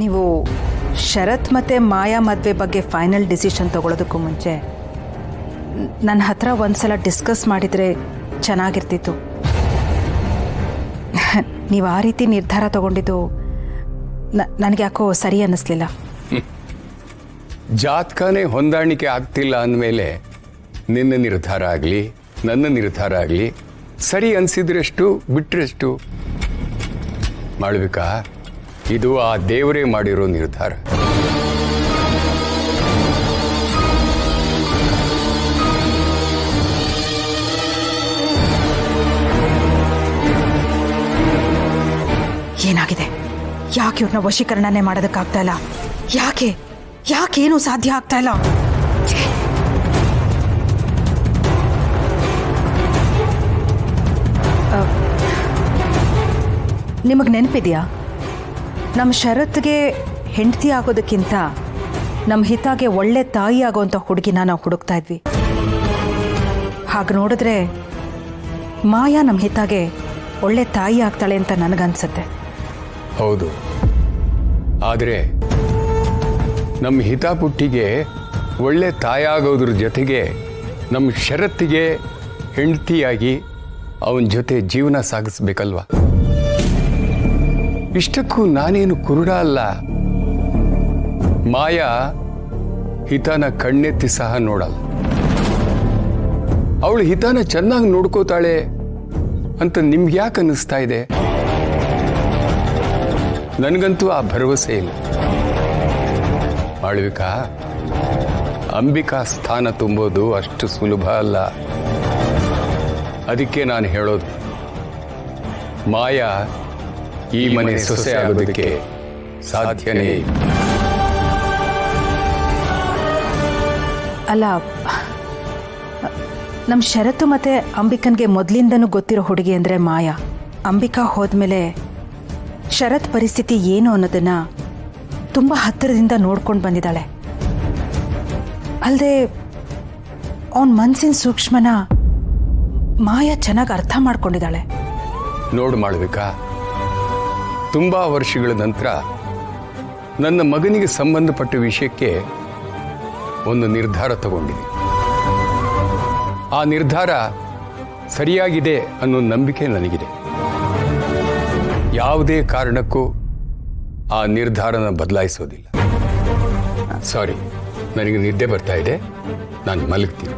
ನೀವು ಶರತ್ ಮತ್ತು ಮಾಯಾ ಮದುವೆ ಬಗ್ಗೆ ಫೈನಲ್ ಡಿಸಿಷನ್ ತಗೊಳ್ಳೋದಕ್ಕೂ ಮುಂಚೆ ನನ್ನ ಹತ್ರ ಒಂದ್ಸಲ ಡಿಸ್ಕಸ್ ಮಾಡಿದರೆ ಚೆನ್ನಾಗಿರ್ತಿತ್ತು. ನೀವು ಆ ರೀತಿ ನಿರ್ಧಾರ ತಗೊಂಡಿದ್ದು ನನಗೆ ಯಾಕೋ ಸರಿ ಅನ್ನಿಸ್ಲಿಲ್ಲ. ಜಾತಕನೇ ಹೊಂದಾಣಿಕೆ ಆಗ್ತಿಲ್ಲ ಅಂದಮೇಲೆ ನಿನ್ನ ನಿರ್ಧಾರ ಆಗಲಿ ನನ್ನ ನಿರ್ಧಾರ ಆಗಲಿ ಸರಿ ಅನಿಸಿದ್ರೆಷ್ಟು ಬಿಟ್ಟರೆಷ್ಟು. ಮಾಳ್ವಿಕಾ, ಇದು ಆ ದೇವರೇ ಮಾಡಿರೋ ನಿರ್ಧಾರ. ಏನಾಗಿದೆ? ಯಾಕೆ ಇವ್ರನ್ನ ವಶೀಕರಣನೇ ಮಾಡೋದಕ್ಕಾಗ್ತಾ ಇಲ್ಲ? ಯಾಕೇನು ಸಾಧ್ಯ ಆಗ್ತಾ ಇಲ್ಲ? ನಿಮಗೆ ನೆನಪಿದೆಯಾ, ನಮ್ಮ ಶರತ್ಗೆ ಹೆಂಡತಿ ಆಗೋದಕ್ಕಿಂತ ನಮ್ಮ ಹಿತಾಗೆ ಒಳ್ಳೆ ತಾಯಿ ಆಗೋವಂಥ ಹುಡುಗಿನ ನಾವು ಹುಡುಕ್ತಾ ಇದ್ವಿ. ಹಾಗೆ ನೋಡಿದ್ರೆ ಮಾಯಾ ನಮ್ಮ ಹಿತಾಗೆ ಒಳ್ಳೆ ತಾಯಿ ಆಗ್ತಾಳೆ ಅಂತ ನನಗನ್ಸುತ್ತೆ. ಹೌದು, ಆದರೆ ನಮ್ಮ ಹಿತಾಪುಟ್ಟಿಗೆ ಒಳ್ಳೆ ತಾಯಾಗೋದ್ರ ಜೊತೆಗೆ ನಮ್ಮ ಶರತ್ತಿಗೆ ಹೆಂಡತಿಯಾಗಿ ಅವನ ಜೊತೆ ಜೀವನ ಸಾಗಿಸ್ಬೇಕಲ್ವ. ಇಷ್ಟಕ್ಕೂ ನಾನೇನು ಕುರುಡ ಅಲ್ಲ. ಮಾಯಾ ಹಿತನ ಕಣ್ಣೆತ್ತಿ ಸಹ ನೋಡಲ್ಲ. ಅವಳು ಹಿತನ ಚೆನ್ನಾಗಿ ನೋಡ್ಕೋತಾಳೆ ಅಂತ ನಿಮ್ಗೆ ಯಾಕೆ ಅನ್ನಿಸ್ತಾ ಇದೆ? ನನಗಂತೂ ಆ ಭರವಸೆ ಇಲ್ಲ. ಮಾಳ್ವಿಕಾ, ಅಂಬಿಕಾ ಸ್ಥಾನ ತುಂಬೋದು ಅಷ್ಟು ಸುಲಭ ಅಲ್ಲ. ಅದಕ್ಕೆ ನಾನು ಹೇಳೋದು, ಮಾಯಾ ಈ ಮನೆ ಸೊಸೆ ಆಗೋದಕ್ಕೆ ಸಾಧ್ಯನೇ ಇಲ್ಲ. ಅಲ್ಲ, ನಮ್ಮ ಶರತ್ತು ಮತ್ತು ಅಂಬಿಕನ್ಗೆ ಮೊದಲಿಂದನೂ ಗೊತ್ತಿರೋ ಹುಡುಗಿ ಅಂದರೆ ಮಾಯಾ. ಅಂಬಿಕಾ ಹೋದ್ಮೇಲೆ ಶರತ್ ಪರಿಸ್ಥಿತಿ ಏನು ಅನ್ನೋದನ್ನು ತುಂಬ ಹತ್ತಿರದಿಂದ ನೋಡ್ಕೊಂಡು ಬಂದಿದ್ದಾಳೆ. ಅಲ್ಲದೆ ಅವನ ಮನಸ್ಸಿನ ಸೂಕ್ಷ್ಮನ ಮಾಯಾ ಚೆನ್ನಾಗಿ ಅರ್ಥ ಮಾಡ್ಕೊಂಡಿದ್ದಾಳೆ. ನೋಡು ಮಾಳ್ವಿಕಾ, ತುಂಬ ವರ್ಷಗಳ ನಂತರ ನನ್ನ ಮಗನಿಗೆ ಸಂಬಂಧಪಟ್ಟ ವಿಷಯಕ್ಕೆ ಒಂದು ನಿರ್ಧಾರ ತಗೊಂಡಿದ್ದೀನಿ. ಆ ನಿರ್ಧಾರ ಸರಿಯಾಗಿದೆ ಅನ್ನೋ ನಂಬಿಕೆ ನನಗಿದೆ. ಯಾವುದೇ ಕಾರಣಕ್ಕೂ ಆ ನಿರ್ಧಾರನ ಬದಲಾಯಿಸೋದಿಲ್ಲ. ಸಾರಿ, ನನಗೆ ನಿದ್ದೆ ಬರ್ತಾ ಇದೆ, ನಾನು ಮಲಗ್ತೀನಿ.